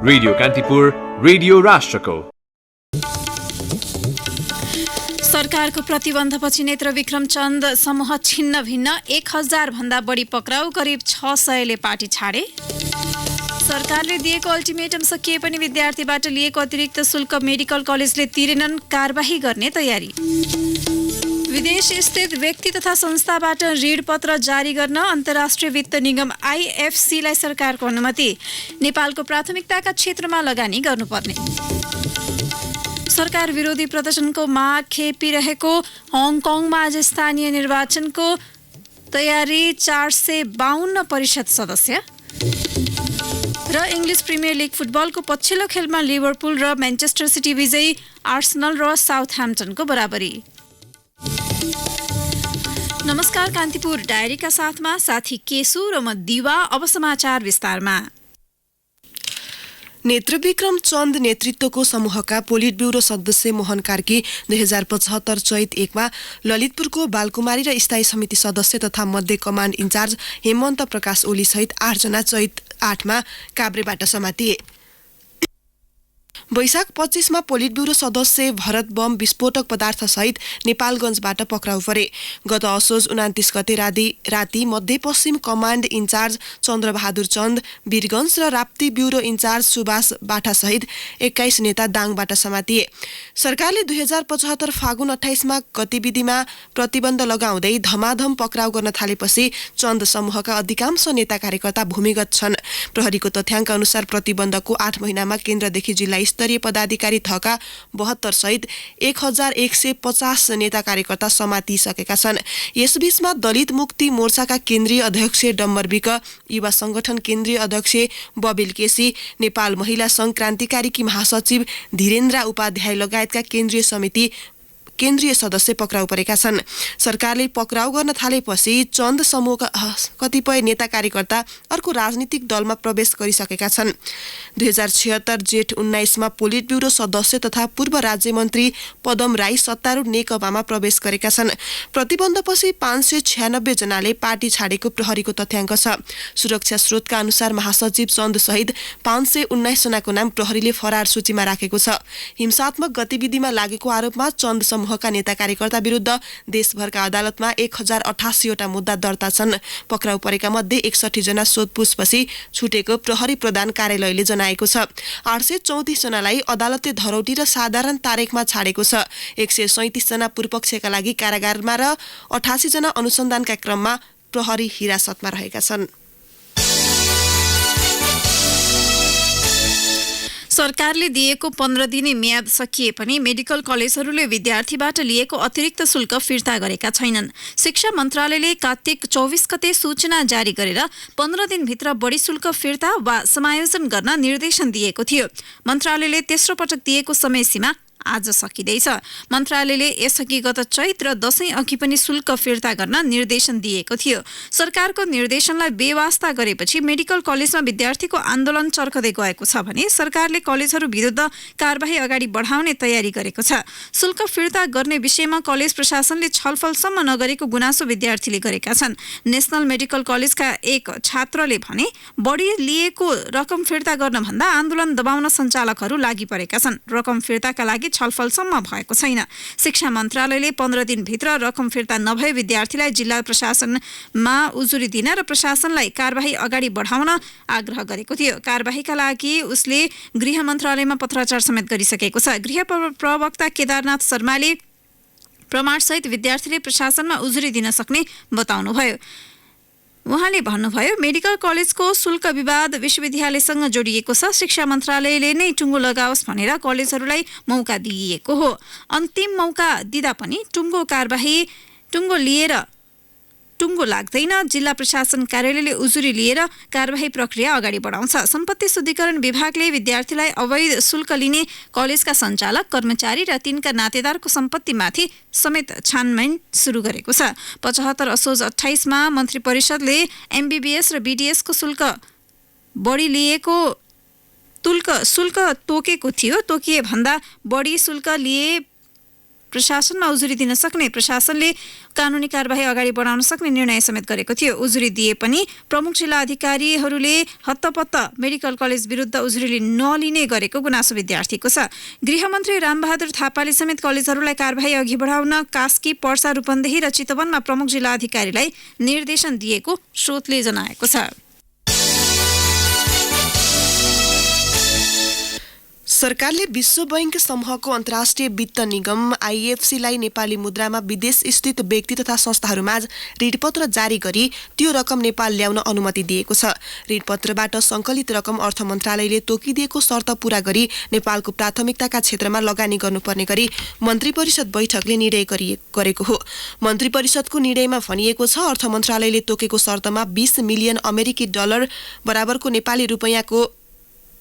Radio Kantipur, radio राष्ट्रको। सरकारको प्रतिबन्धपछि नेत्र विक्रम चन्द समूह छिन्न भिन्न 1000 भन्दा बढी पक्राउ, करिब 600ले पार्टी छाडे। सरकारले दिएको अल्टिमेटम सकिए पनि विद्यार्थीबाट लिएको अतिरिक्त शुल्क मेडिकल कलेजले तिरेनन्, कारबाही गर्ने तयारी। विदेश स्थित व्यक्ति तथा संस्थाबाट ऋण पत्र जारी गर्न अन्तर्राष्ट्रिय वित्त निगम IFCलाई सरकारको अनुमति। नेपालको प्राथमिकताका क्षेत्रमा लगानी गर्नुपर्ने। सरकार विरोधी प्रदर्शनको माग खेपिरहेको हङकङमा आज स्थानीय निर्वाचनको तयारी, 452 परिषद सदस्य। र इङ्ग्लिस प्रिमियर लिग फुटबलको पछिल्लो खेलमा लिभरपुल र म्यान्चेस्टर सिटी विजयी, आर्सेनल र साउथह्याम्पटनको बराबरी। नमस्कार, कान्तिपुर डायरीका साथमा साथी केसु र म दिवा। अब समाचार विस्तारमा। नेत्रविक्रम चन्द नेतृत्वको समूहका पोलिट ब्युरो सदस्य मोहन कार्की 2075 चैत 1 मा ललितपुरको बालकुमारी र स्थायी समिति सदस्य तथा मध्य कमान्ड इन्चार्ज हेमन्त प्रकाश ओली सहित 8 जना चैत 8 मा काभ्रेबाट समातिए। वैशाख 25 मा पोलिट ब्युरो सदस्य भरत बम विस्फोटक पदार्थ सहित नेपालगञ्जबाट पक्राउ परे। गत असोज 29 गते राति मध्यपश्चिम कमान्ड इन्चार्ज चन्द्रबहादुर चन्द, वीरगञ्ज र राप्ती ब्युरो इन्चार्ज सुभाष बाठा सहित 21 नेता दाङबाट समातिए। सरकारले 2075 फागुन 28 मा गतिविधिमा प्रतिबन्ध लगाउँदै धमाधम पक्राउ गर्न थालेपछि चन्द समूहका अधिकांश नेता कार्यकर्ता भूमिगत छन्। प्रहरीको तथ्याङ्क अनुसार प्रतिबन्धको 8 महिनामा केन्द्रदेखि जिल्ला स्तरीय पदाधिकारी थका 72 सहित 1150 नेता कार्यकर्ता समातिसकेका छन्। यसबीचमा दलित मुक्ति मोर्चाका केन्द्रीय अध्यक्ष डम्बर विक, युवा संगठन केन्द्रीय अध्यक्ष बबिल केसी, नेपाल महिला संघ क्रान्तिकारीकी महासचिव धीरेन्द्र उपाध्याय लगायतका केन्द्रीय सदस्य पक्राउ परेका छन्। सरकारले पक्राउ गर्न थालेपछि चन्द समूहका कतिपय नेता कार्यकर्ता अर्को राजनीतिक दलमा प्रवेश गरिसकेका छन्। 2076 जेठ 19 मा पोलिट ब्युरो सदस्य तथा पूर्व राज्य मन्त्री पदम राई सत्तारूढ नेकपामा प्रवेश गरेका छन्। प्रतिबन्धपछि 596 जनाले पार्टी छाडेको प्रहरीको तथ्याङ्क छ। सुरक्षा स्रोतका अनुसार महासचिव चन्द सहित 519 जनाको नाम प्रहरीले फरार सूचीमा राखेको छ। हिंसात्मक गतिविधिमा लागेको आरोपमा चन्द समूहका नेता कार्यकर्ता विरुद्ध देशभरका अदालतमा 1088 वटा मुद्दा दर्ता छन्। पक्राउ परेका मध्ये 61 जना सोधपुछपछि छुटेको प्रहरी प्रधान कार्यालयले जनाएको छ। 834 जनालाई अदालतले धरौटी र साधारण तारिखमा छाडेको छ। 137 जना पूर्वपक्षका लागि कारागारमा र 88 जना अनुसन्धानका क्रममा प्रहरी हिरासतमा रहेका छन्। सरकारले दिएको 15 दिने म्याद सकिए पनि मेडिकल कलेजहरूले विद्यार्थीबाट लिएको अतिरिक्त शुल्क फिर्ता गरेका छैनन्। शिक्षा मन्त्रालयले कार्तिक 24 गते सूचना जारी गरेर 15 दिनभित्र बढी शुल्क फिर्ता वा समायोजन गर्न निर्देशन दिएको थियो। मन्त्रालयले तेस्रो पटक दिएको समय सीमा आज सकिँदैछ। मन्त्रालयले यसअघि गत चैत र दशैं अघि पनि शुल्क फिर्ता गर्न निर्देशन दिएको थियो। सरकारको निर्देशनलाई बेवास्ता गरेपछि मेडिकल कलेजमा विद्यार्थीको आन्दोलन चर्कदै गएको छ भने सरकारले कलेजहरू विरुद्ध कारबाही अगाडि बढाउने तयारी गरेको छ। शुल्क फिर्ता गर्ने विषयमा कलेज प्रशासनले छलफलसम्म नगरेको गुनासो विद्यार्थीले गरेका छन्। नेशनल मेडिकल कलेजका एक छात्रले भने बढी लिएको रकम फिर्ता गर्न भन्दा आन्दोलन दबाउन सञ्चालकहरू लागि परेका छन्। रकम फिर्ताका लागि छलफलसम्म भएको छैन। शिक्षा मन्त्रालयले 15 दिनभित्र रकम फिर्ता नभए विद्यार्थीलाई जिल्ला प्रशासनमा उजुरी दिन र प्रशासनलाई कारबाही अगाडि बढाउन आग्रह गरेको थियो। कारबाहीका लागि उसले गृह मन्त्रालयमा पत्राचार समेत गरिसकेको छ। गृह प्रवक्ता केदारनाथ शर्माले प्रमाणसहित विद्यार्थीले प्रशासनमा उजुरी दिन सक्ने बताउनुभयो। उहाँले भन्नुभयो, मेडिकल कलेजको शुल्क विवाद विश्वविद्यालयसँग जोडिएको छ। शिक्षा मन्त्रालयले नै टुङ्गो लगाओस् भनेर कलेजहरूलाई मौका दिइएको हो। अन्तिम मौका दिँदा पनि टुङ्गो लाग्दैन। जिल्ला प्रशासन कार्यालयले उजुरी लिएर कारबाही प्रक्रिया अगाडि बढाउँछ। सम्पत्ति शुद्धिकरण विभागले विद्यार्थीलाई अवैध शुल्क लिने कलेजका सञ्चालक, कर्मचारी र तिनका नातेदारको सम्पत्तिमाथि समेत छानबिन सुरु गरेको छ। 75 असोज 28 मा मन्त्री परिषदले MBBS र BDS को शुल्क बढी लिएको शुल्क तोकेको थियो। तोकिए भन्दा बढी शुल्क लिए प्रशासनमा उजुरी दिन सक्ने, प्रशासनले कानुनी कारबाही अगाडि बढाउन सक्ने निर्णय समेत गरेको थियो। उजुरी दिए पनि प्रमुख जिल्ला अधिकारीहरूले हत्तपत्त मेडिकल कलेज विरुद्ध उजुरी नलिने गरेको गुनासो विद्यार्थीको छ। गृहमन्त्री रामबहादुर थापाले समेत कलेजहरूलाई कारबाही अघि बढाउन कास्की, पर्सा, रूपन्देही र चितवनमा प्रमुख जिल्ला अधिकारीलाई निर्देशन दिएको स्रोतले जनाएको छ। सरकारले विश्व बैंक समूहको अन्तर्राष्ट्रिय वित्त निगम आइएफसीलाई नेपाली मुद्रामा विदेश स्थित व्यक्ति तथा संस्थाहरूमाझ ऋणपत्र जारी गरी त्यो रकम नेपाल ल्याउन अनुमति दिएको छ। ऋणपत्रबाट सङ्कलित रकम अर्थ मन्त्रालयले तोकिदिएको शर्त पूरा गरी नेपालको प्राथमिकताका क्षेत्रमा लगानी गर्नुपर्ने गरी मन्त्री परिषद बैठकले निर्णय गरेको हो। मन्त्री परिषदको निर्णयमा भनिएको छ, अर्थ मन्त्रालयले तोकेको शर्तमा 20 मिलियन अमेरिकी डलर बराबरको नेपाली रुपैयाँको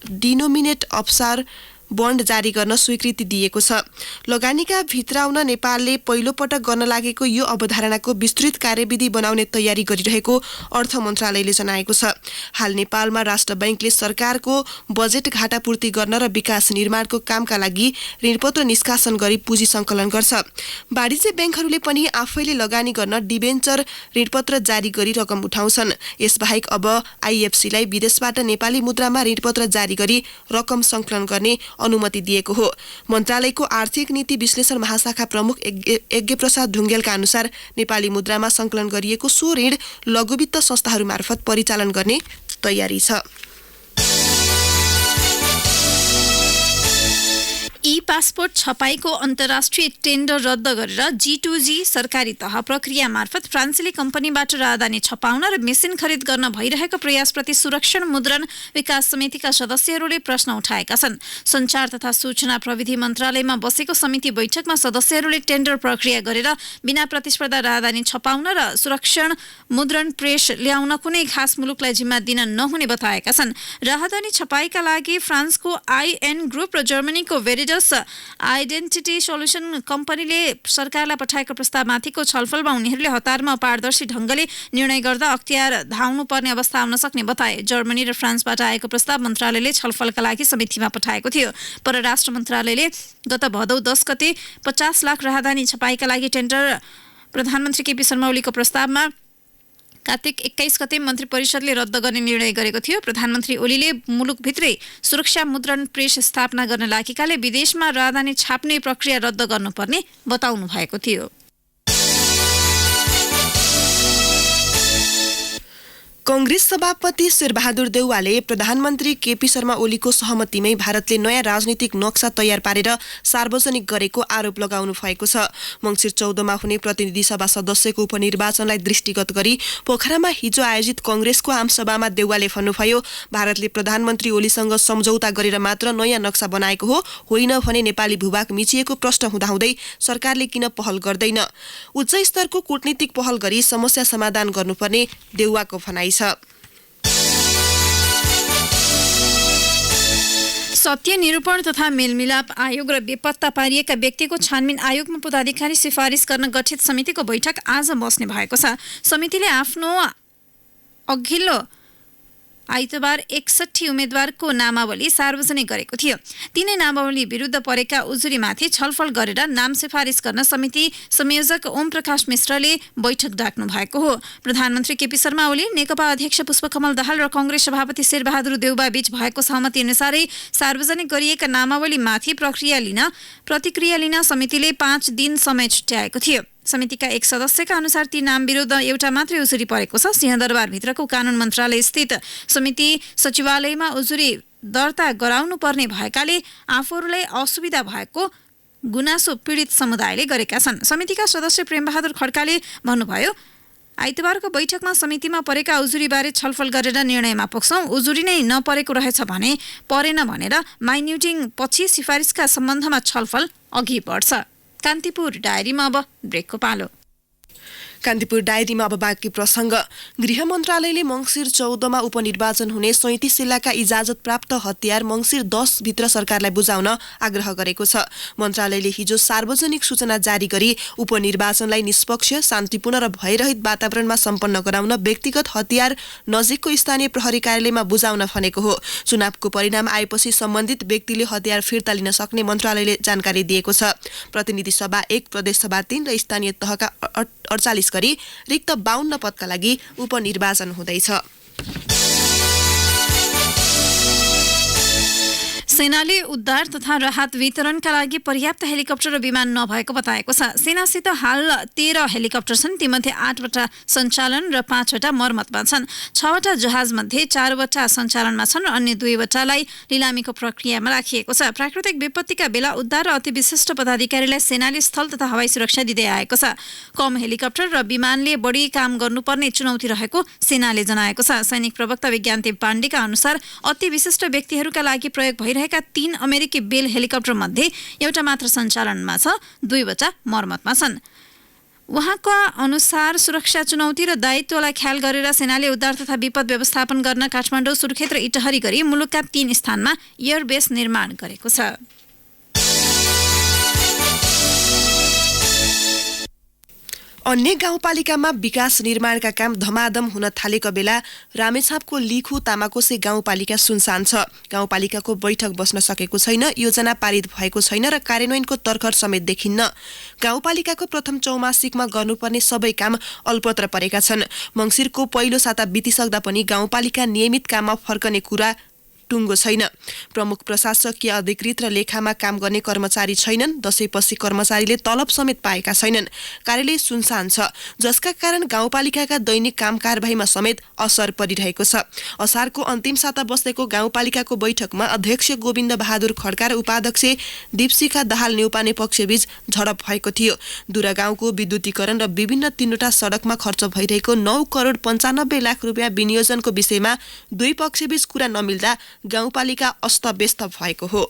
डिनोमिनेट अफसार बन्ड जारी गर्न स्वीकृति दिएको छ। लगानीका भित्र आउन नेपालले पहिलो पटक गर्न लागेको यो अवधारणाको विस्तृत कार्यविधि बनाउने तयारी गरिरहेको अर्थ मन्त्रालयले जनाएको छ। हाल नेपालमा राष्ट्र बैंकले सरकारको बजेट घाटापूर्ति गर्न र विकास निर्माणको कामका लागि ऋणपत्र निष्कासन गरी पुँजी सङ्कलन गर्छ। वाणिज्य बैंकहरूले पनि आफैले लगानी गर्न डिबेन्चर ऋणपत्र जारी गरी रकम उठाउँछन्। यसबाहेक अब आइएफसीलाई विदेशबाट नेपाली मुद्रामा ऋणपत्र जारी गरी रकम सङ्कलन गर्ने अनुमति दिएको हो। मन्त्रालयको आर्थिक नीति विश्लेषण महाशाखा प्रमुख यज्ञप्रसाद ढुङ्गेलका अनुसार नेपाली मुद्रामा सङ्कलन गरिएको सो ऋण लघुवित्त संस्थाहरू मार्फत परिचालन गर्ने तयारी छ। ई पासपोर्ट छपाईको अन्तर्राष्ट्रिय टेन्डर रद्द गरेर G2G सरकारी तह प्रक्रिया मार्फत फ्रान्सेली कम्पनीबाट राजधानी छपाउन र मेसिन खरिद गर्न भइरहेको प्रयासप्रति सुरक्षण मुद्रण विकास समितिका सदस्यहरूले प्रश्न उठाएका छन्। सञ्चार तथा सूचना प्रविधि मन्त्रालयमा बसेको समिति बैठकमा सदस्यहरूले टेन्डर प्रक्रिया गरेर बिना प्रतिस्पर्धा राजधानी छपाउन र सुरक्षण मुद्रण प्रेस ल्याउन कुनै खास मुलुकलाई जिम्मा दिन नहुने बताएका छन्। राजधानी छपाईका लागि फ्रान्सको IN ग्रुप र जर्मनीको भेरिडस आइडेन्टिटी सोल्युसन कम्पनीले सरकारलाई पठाएको प्रस्तावमाथिको छलफलमा उनीहरूले हतारमा पारदर्शी ढङ्गले निर्णय गर्दा अख्तियार धाउनु पर्ने अवस्था आउन सक्ने बताए। जर्मनी र फ्रान्सबाट आएको प्रस्ताव मन्त्रालयले छलफलका लागि समितिमा पठाएको थियो। परराष्ट्र मन्त्रालयले गत भदौ 10 गते 50 लाख राजधानी छपाईका लागि टेन्डर प्रधानमन्त्री केपी शर्मा ओलीको प्रस्तावमा कार्तिक 21 गते मन्त्री परिषदले रद्द गर्ने निर्णय गरेको थियो। प्रधानमन्त्री ओलीले मुलुकभित्रै सुरक्षा मुद्रण प्रेस स्थापना गर्न लागेकाले विदेशमा राजधानी छाप्ने प्रक्रिया रद्द गर्नुपर्ने बताउनु भएको थियो। कांग्रेस सभापति शेरबहादुर देउवाले प्रधानमन्त्री केपी शर्मा ओलीको सहमतिमै भारतले नयाँ राजनीतिक नक्सा तयार पारेर सार्वजनिक गरेको आरोप लगाउनु भएको छ। मङ्सिर 14 मा हुने प्रतिनिधि सभा सदस्यको उपनिर्वाचनलाई दृष्टिगत गरी पोखरामा हिजो आयोजित कांग्रेसको आमसभामा देउवाले भन्नुभयो, भारतले प्रधानमन्त्री ओलीसँग सम्झौता गरेर मात्र नयाँ नक्सा बनाएको हो, होइन भने नेपाली भूभाग मिचिएको प्रश्न हुँदाहुँदै सरकारले किन पहल गर्दैन। उच्च स्तरको कूटनीतिक पहल गरी समस्या समाधान गर्नुपर्ने देउवाको भनाइ छ। सत्य निरूपण तथा मेलमिलाप आयोग र बेपत्ता पारिएका व्यक्तिको छानबिन आयोगमा पदाधिकारी सिफारिस गर्न गठित समितिको बैठक आज बस्ने भएको छ। समितिले आफ्नो अघिल्लो आइतबार 61 उम्मेद्वारको नामावली सार्वजनिक गरेको थियो। तीनै नामावली विरुद्ध परेका उजुरीमाथि छलफल गरेर नाम सिफारिस गर्न समिति संयोजक ओम प्रकाश मिश्रले बैठक डाक्नु भएको हो। प्रधानमन्त्री केपी शर्मा ओली, नेकपा अध्यक्ष पुष्पकमल दाहाल र कांग्रेस सभापति शेरबहादुर देउवा बीच भएको सहमति अनुसारै सार्वजनिक गरिएका नामावलीमाथि प्रतिक्रिया लिन समितिले 5 दिन समय छुट्याएको थियो। समितिका एक सदस्यका अनुसार ती नाम विरुद्ध एउटा मात्रै उजुरी परेको छ। सिंहदरबारभित्रको कानून मन्त्रालय स्थित समिति सचिवालयमा उजुरी दर्ता गराउनु पर्ने भएकाले आफूहरूलाई असुविधा भएको गुनासो पीडित समुदायले गरेका छन्। समितिका सदस्य प्रेमबहादुर खड्काले भन्नुभयो, आइतबारको बैठकमा समितिमा परेका उजुरीबारे छलफल गरेर निर्णयमा पुग्छौं। उजुरी नै नपरेको रहेछ भने परेन भनेर माइन्युटिङ पछि सिफारिसका सम्बन्धमा छलफल अघि बढ्छ। कान्तिपुर डायरीमा अब ब्रेकको पालो। कान्तिपुर डायरीमा अब बाँकी प्रसङ्ग। गृह मन्त्रालयले मङ्सिर 14मा उपनिर्वाचन हुने 37 जिल्लाका इजाजत प्राप्त हतियार मङ्सिर 10 भित्र सरकारलाई बुझाउन आग्रह गरेको छ। मन्त्रालयले हिजो सार्वजनिक सूचना जारी गरी उपनिर्वाचनलाई निष्पक्ष, शान्तिपूर्ण र भयरहित वातावरणमा सम्पन्न गराउन व्यक्तिगत हतियार नजिकको स्थानीय प्रहरी कार्यालयमा बुझाउन भनेको हो। चुनावको परिणाम आएपछि सम्बन्धित व्यक्तिले हतियार फिर्ता लिन सक्ने मन्त्रालयले जानकारी दिएको छ। प्रतिनिधि सभा 1, प्रदेश सभा 3 र स्थानीय तहका 48 गरी रिक्त 52 पदका लागि उपनिर्वाचन हुँदैछ। सेनाले उद्धार तथा राहत वितरणका लागि पर्याप्त हेलिकप्टर र विमान नभएको बताएको छ। सेनासित हाल 13 हेलिकप्टर छन्, तीमध्ये 8वटा सञ्चालन र 5वटा मर्मतमा छन्। 6वटा जहाजमध्ये 4वटा सञ्चालनमा छन् र अन्य 2वटालाई लिलामीको प्रक्रियामा राखिएको छ। प्राकृतिक विपत्तिका बेला उद्धार र अति विशिष्ट पदाधिकारीलाई सेनाले स्थल तथा हवाई सुरक्षा दिँदै आएको छ। कम हेलिकप्टर र विमानले बढी काम गर्नुपर्ने चुनौती रहेको सेनाले जनाएको छ। सैनिक प्रवक्ता विज्ञानदेव पाण्डेका अनुसार अति विशिष्ट व्यक्तिहरूका लागि प्रयोग भइरहेका 3 अमेरिकी बेल हेलिकप्टर मध्ये एउटा मात्र सञ्चालनमा छ, 2वटा मर्मतमा छन्। उहाँका अनुसार सुरक्षा चुनौती र दायित्वलाई ख्याल गरेर सेनाले उद्धार तथा विपद व्यवस्थापन गर्न काठमाडौँ, सुर्खेत र इटहरी गरी मुलुकका 3 स्थानमा एयरबेस निर्माण गरेको छ। अन्य गाउँपालिकामा विकास निर्माणका काम धमाधम हुन थालेको बेला रामेछापको लिखु तामाकोसे गाउँपालिका सुनसान छ। गाउँपालिकाको बैठक बस्न सकेको छैन, योजना पारित भएको छैन र कार्यान्वयनको तर्खर समेत देखिन्न। गाउँपालिकाको प्रथम चौमासिकमा गर्नुपर्ने सबै काम अल्पत्र परेका छन्। मङ्सिरको पहिलो साता बितिसक्दा पनि गाउँपालिका नियमित काममा फर्कने कुरा टुङ्गो छैन। प्रमुख प्रशासकीय अधिकृत र लेखामा काम गर्ने कर्मचारी छैनन्। दशैंपछि कर्मचारीले तलब समेत पाएका छैनन्। कार्यालय सुनसान छ, जसका कारण गाउँपालिकाका दैनिक काम कारबाहीमा समेत असर परिरहेको छ। असारको अन्तिम साता बसेको गाउँपालिकाको बैठकमा अध्यक्ष गोविन्द बहादुर खड्का र उपाध्यक्ष दीपशिखा दाहाल नेउपाने पक्षबीच झडप भएको थियो। दुरा गाउँको विद्युतीकरण र विभिन्न 3वटा सडकमा खर्च भइरहेको 9 करोड 95 लाख रुपियाँ विनियोजनको विषयमा दुई पक्षबीच कुरा नमिल्दा गाउँपालिका अस्तव्यस्त भएको हो।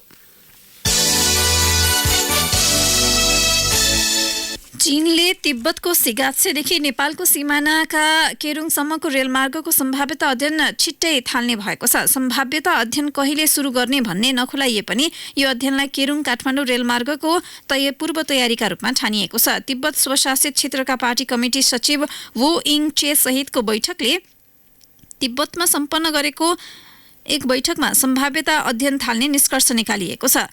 चीनले तिब्बतको सिगात्सेदेखि नेपालको सिमानाका केरुङसम्मको रेलमार्गको सम्भाव्यता अध्ययन छिट्टै थाल्ने भएको छ। सम्भाव्यता अध्ययन कहिले सुरु गर्ने भन्ने नखुलाइए पनि यो अध्ययनलाई केरुङ काठमाडौँ रेलमार्गको पूर्व तयारीका रूपमा ठानिएको छ। तिब्बत स्वशासित क्षेत्रका पार्टी कमिटी सचिव वो इङ चे सहितको बैठकले तिब्बतमा सम्पन्न गरेको एक बैठकमा सम्भाव्यता अध्ययन थाल्ने निष्कर्ष निकालिएको छ।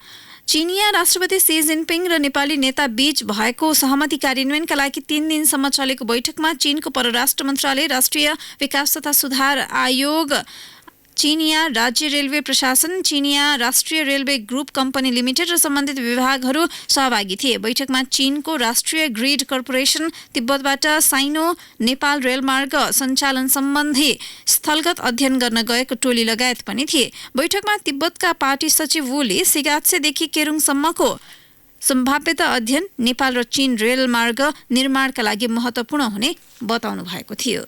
चीनिया राष्ट्रपति सी जिनपिङ र नेपाली नेता बीच भएको सहमति कार्यान्वयनका लागि 3 दिनसम्म चलेको बैठकमा चीनको परराष्ट्र मन्त्रालय, राष्ट्रिय विकास तथा सुधार आयोग, चीनिया राज्य रेलवे प्रशासन, चीनिया राष्ट्रिय रेलवे ग्रुप कम्पनी लिमिटेड र सम्बन्धित विभागहरू सहभागी थिए। बैठकमा चीनको राष्ट्रिय ग्रिड कर्पोरेसन, तिब्बतबाट साइनो नेपाल रेलमार्ग सञ्चालन सम्बन्धी स्थलगत अध्ययन गर्न गएको टोली लगायत पनि थिए। बैठकमा तिब्बतका पार्टी सचिव वुले सिगात्सेदेखि केरुङसम्मको सम्भाव्यता अध्ययन नेपाल र चीन रेलमार्ग निर्माणका लागि महत्त्वपूर्ण हुने बताउनु भएको थियो।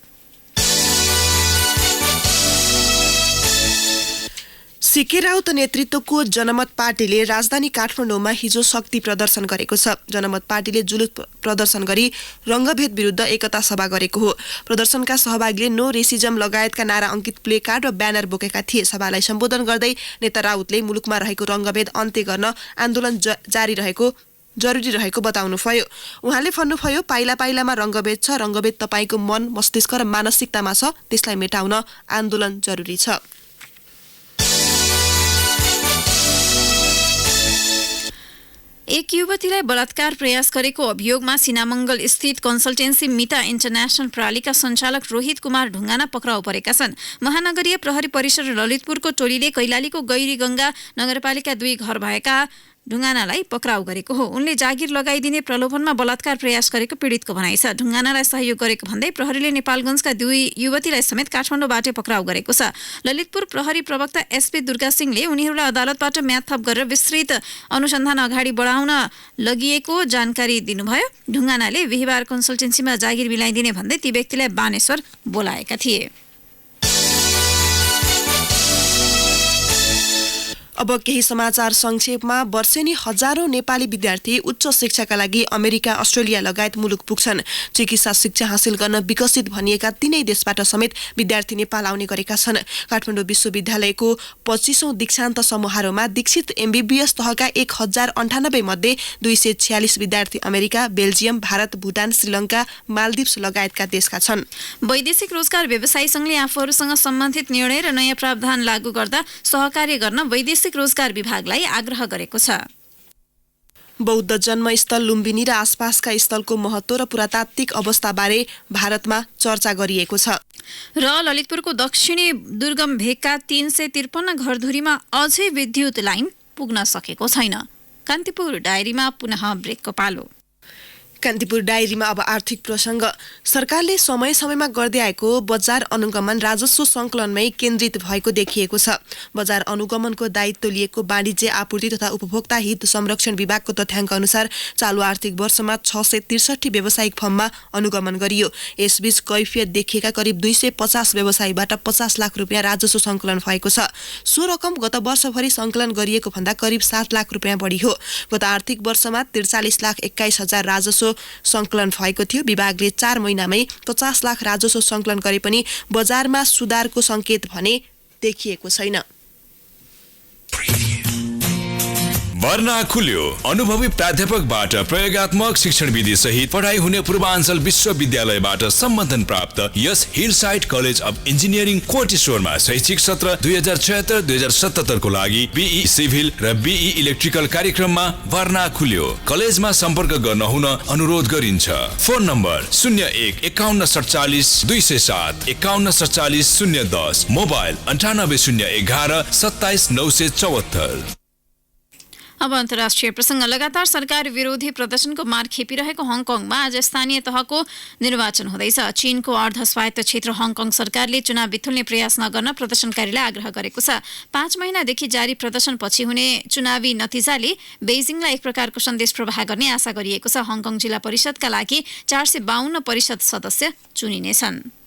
सीके राउत नेतृत्वको जनमत पार्टीले राजधानी काठमाडौँमा हिजो शक्ति प्रदर्शन गरेको छ। जनमत पार्टीले जुलुस प्रदर्शन गरी रङ्गभेद विरुद्ध एकता सभा गरेको हो। प्रदर्शनका सहभागीले नो रेसिजम लगायतका नारा अङ्कित प्ले कार्ड र ब्यानर बोकेका थिए। सभालाई सम्बोधन गर्दै नेता राउतले मुलुकमा रहेको रङ्गभेद अन्त्य गर्न आन्दोलन जारी रहेको जरुरी रहेको बताउनुभयो। उहाँले भन्नुभयो, पाइला पाइलामा रङ्गभेद छ, रङ्गभेद तपाईँको मन, मस्तिष्क र मानसिकतामा छ, त्यसलाई मेटाउन आन्दोलन जरुरी छ। एक युवतीलाई बलात्कार प्रयास गरेको अभियोगमा सिनामङ्गल स्थित कन्सल्टेन्सी मिता इन्टरनेसनल प्रणालीका सञ्चालक रोहित कुमार ढुङ्गाना पक्राउ परेका छन्। महानगरीय प्रहरी परिसर ललितपुरको टोलीले कैलालीको गैरीगङ्गा नगरपालिका 2 घर भएका ढुङ्गानालाई पक्राउ गरेको हो। उनले जागिर लगाइदिने प्रलोभनमा बलात्कार प्रयास गरेको पीडितको भनाइ छ। ढुङ्गानालाई सहयोग गरेको भन्दै प्रहरीले नेपालगञ्जका 2 युवतीलाई समेत काठमाडौँबाट पक्राउ गरेको छ। ललितपुर प्रहरी प्रवक्ता एसपी दुर्गा सिंहले उनीहरूलाई अदालतबाट म्याद थप गरेर विस्तृत अनुसन्धान अगाडि बढाउन लगिएको जानकारी दिनुभयो। ढुङ्गानाले बिहिबार कन्सल्टेन्सीमा जागिर मिलाइदिने भन्दै ती व्यक्तिलाई बानेश्वर बोलाएका थिए। अब केही समाचार संक्षेपमा। वर्षेनी हजारौं नेपाली विद्यार्थी उच्च शिक्षाका लागि अमेरिका, अस्ट्रेलिया लगायत मुलुक पुग्छन्। चिकित्सा शिक्षा हासिल गर्न विकसित भनिएका तीनै देशबाट समेत विद्यार्थी नेपाल आउने गरेका छन्। काठमाडौँ विश्वविद्यालयको 25औं दीक्षान्त समारोहमा दीक्षित MBBS तहका 1098 मध्ये 246 विद्यार्थी America, Belgium, Bharat, Bhutan, Sri Lanka, Maldives लगायतका देशका छन्। वैदेशिक रोजगार व्यवसायी संघले आफूहरूसँग सम्बन्धित निर्णय र नयाँ प्रावधान लागू गर्दा सहकार्य गर्न वैदेशिक रोजगार विभागलाई आग्रह गरेको छ। बौद्ध जन्मस्थल लुम्बिनी र आसपासका स्थलको महत्त्व र पुरातात्विक अवस्थाबारे भारतमा चर्चा गरिएको छ। र ललितपुरको दक्षिणी दुर्गम भेगका 353 घरधुरीमा अझै विद्युत लाइन पुग्न सकेको छैन। कान्तिपुर डायरीमा पुनः ब्रेकको पालो। कान्तिपुर डायरीमा अब आर्थिक प्रसङ्ग। सरकारले समय समयमा गर्दै आएको बजार अनुगमन राजस्व सङ्कलनमै केन्द्रित भएको देखिएको छ। बजार अनुगमनको दायित्व लिएको वाणिज्य, आपूर्ति तथा उपभोक्ता हित संरक्षण विभागको तथ्याङ्क अनुसार चालु आर्थिक वर्षमा 663 व्यावसायिक फर्ममा अनुगमन गरियो। यसबीच कैफियत देखिएका करिब 250 व्यवसायीबाट 50 लाख रुपियाँ राजस्व सङ्कलन भएको छ। सो रकम गत वर्षभरि सङ्कलन गरिएको भन्दा करिब 7 लाख रुपियाँ बढी हो। गत आर्थिक वर्षमा 43,21,000 राजस्व सङ्कलन भएको थियो। विभागले 4 महिनामै 50 लाख राजस्व सङ्कलन गरे पनि बजारमा सुधारको सङ्केत भने देखिएको छैन। भर्ना खुल्यो। अनुभवी प्राध्यापकबाट प्रयोगात्मक शिक्षण विधि सहित पढाइ हुने पूर्वाञ्चल विश्वविद्यालयबाट सम्बन्धन प्राप्त यस हिलसाइड कलेज अफ इन्जिनियरिङ कोटेश्वरमा शैक्षिक सत्र 2076-2077 को लागि BE सिभिल र BE इलेक्ट्रिकल कार्यक्रममा भर्ना खुल्यो। कलेजमा सम्पर्क गर्न हुन अनुरोध गरिन्छ। Phone number 01-5147-207 5147-010, mobile 980111 27974। अब अन्तर्राष्ट्रिय प्रसङ्ग। लगातार सरकार विरोधी प्रदर्शनको मार खेपिरहेको हङकङमा आज स्थानीय तहको निर्वाचन हुँदैछ। चीनको अर्ध स्वायत्त क्षेत्र हङकङ सरकारले चुनाव बिथुल्ने प्रयास नगर्न प्रदर्शनकारीलाई आग्रह गरेको छ। 5 महिनादेखि जारी प्रदर्शनपछि हुने चुनावी नतिजाले बेइजिङलाई एक प्रकारको सन्देश प्रवाह गर्ने आशा गरिएको छ। हङकङ जिल्ला परिषदका लागि 452 परिषद सदस्य चुनिनेछन्।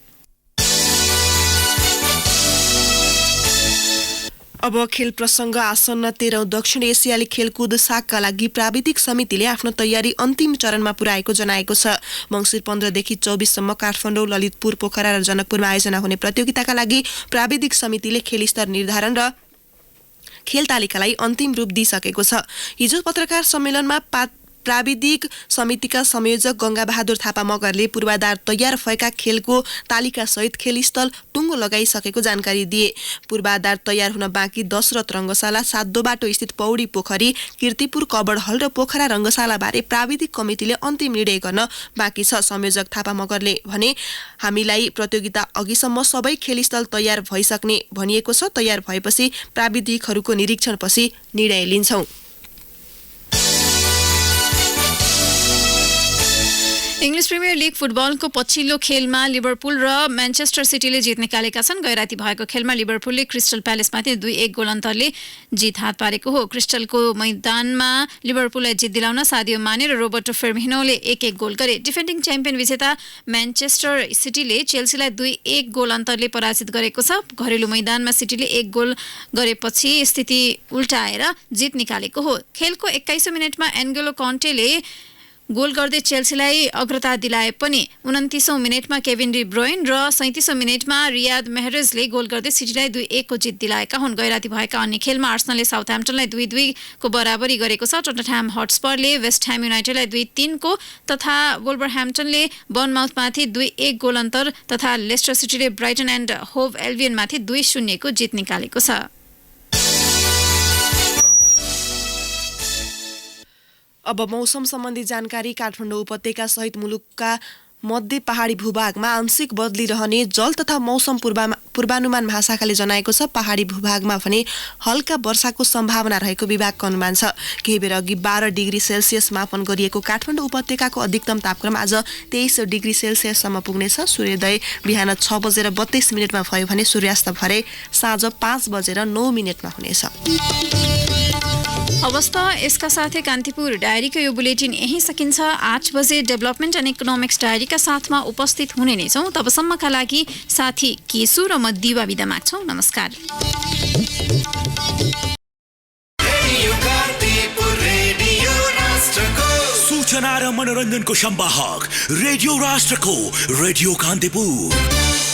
अब खेल प्रसङ्ग। आसन्न 13औं दक्षिण एसियाली खेलकुद सागका लागि प्राविधिक समितिले आफ्नो तयारी अन्तिम चरणमा पुर्याएको जनाएको छ। मङ्सिर 15 देखि 24 सम्म काठमाडौँ, ललितपुर, पोखरा र जनकपुरमा आयोजना हुने प्रतियोगिताका लागि प्राविधिक समितिले खेल स्तर निर्धारण र खेल तालिकालाई अन्तिम रूप दिइसकेको छ। हिजो पत्रकार सम्मेलनमा प्राविधिक समितिका संयोजक गंगाबहादुर थापा मगरले पूर्वाधार तयार भएका खेलको तालिकासहित खेलस्थल टुङ्गो लगाइसकेको जानकारी दिए। पूर्वाधार तयार हुन बाँकी दशरथ रङ्गशाला, सातो बाटो स्थित पौडी पोखरी, कीर्तिपुर कबड हल र पोखरा रङ्गशालाबारे प्राविधिक कमिटीले अन्तिम निर्णय गर्न बाँकी छ। संयोजक थापा मगरले भने, हामीलाई प्रतियोगिता अघिसम्म सबै खेलस्थल तयार भइसक्ने भनिएको छ। तयार भएपछि प्राविधिकहरूको निरीक्षणपछि निर्णय लिन्छौं। इङ्ग्लिस प्रिमियर लिग फुटबलको पछिल्लो खेलमा लिभरपुल र म्यान्चेस्टर सिटीले जित निकालेका छन्। गैराती भएको खेलमा लिभरपुलले क्रिस्टल प्यालेसमाथि 2-1 गोल अन्तरले जित हात पारेको हो। क्रिस्टलको मैदानमा लिभरपुललाई जित दिलाउन सादियो माने र रोबर्टो फर्मिन्होले 1-1 गोल गरे। डिफेन्डिङ च्याम्पियन विजेता म्यान्चेस्टर सिटीले चेल्सीलाई 2-1 गोल अन्तरले पराजित गरेको छ। घरेलु मैदानमा सिटीले 1 गोल गरेपछि स्थिति उल्टाएर जित निकालेको हो। खेलको 21औं मिनेटमा एन्गोलो कन्टेले गोल गर्दै चेल्सीलाई अग्रता दिलाए पनि 29औं मिनेटमा केभिन डी ब्रुइन र 37औं मिनेटमा रियाद मेहरेजले गोल गर्दै सिटीलाई 2-1 को जित दिलाएका हुन्। गैराती भएका अन्य खेलमा आर्सेनलले साउथह्याम्पटनलाई 2-2 को बराबरी गरेको छ। टोटनह्याम हटस्परले वेस्ट ह्याम युनाइटेडलाई 2-3 को तथा वुल्भरह्याम्पटनले बर्नमाउथमाथि 2-1 गोल अन्तर तथा लेस्टर सिटीले ब्राइटन एन्ड होभ एल्बियनमाथि 2-0 को जित निकालेको छ। अब मौसम सम्बन्धी जानकारी। काठमाडौँ उपत्यका सहित मुलुकका मध्य पहाडी भूभागमा आंशिक बदली रहने जल तथा मौसम पूर्वानुमान महाशाखाले जनाएको छ। पहाडी भूभागमा भने हल्का वर्षाको सम्भावना रहेको विभागको अनुमान छ। केही बेर अघि 12 डिग्री सेल्सियस मापन गरिएको काठमाडौँ उपत्यकाको अधिकतम तापक्रम आज 23 डिग्री सेल्सियससम्म पुग्नेछ। सूर्योदय बिहान 6:32 भयो भने सूर्यास्त भरे साँझ 5:09 हुनेछ। अवस्था यसका साथै कान्तिपुर डायरीको यो बुलेटिन यही सकिन्छ। 8 बजे डेभलपमेन्ट एन्ड इकोनोमिक्स डायरीका साथमा उपस्थित हुने नै छौँ। तबसम्मका लागि साथी केसु र म दिवा बिदा माग्छौँ। नमस्कार। कान्तिपुर रेडियो राष्ट्रको सूचना र मनोरञ्जनको संवाहक रेडियो राष्ट्रको रेडियो कान्तिपुर।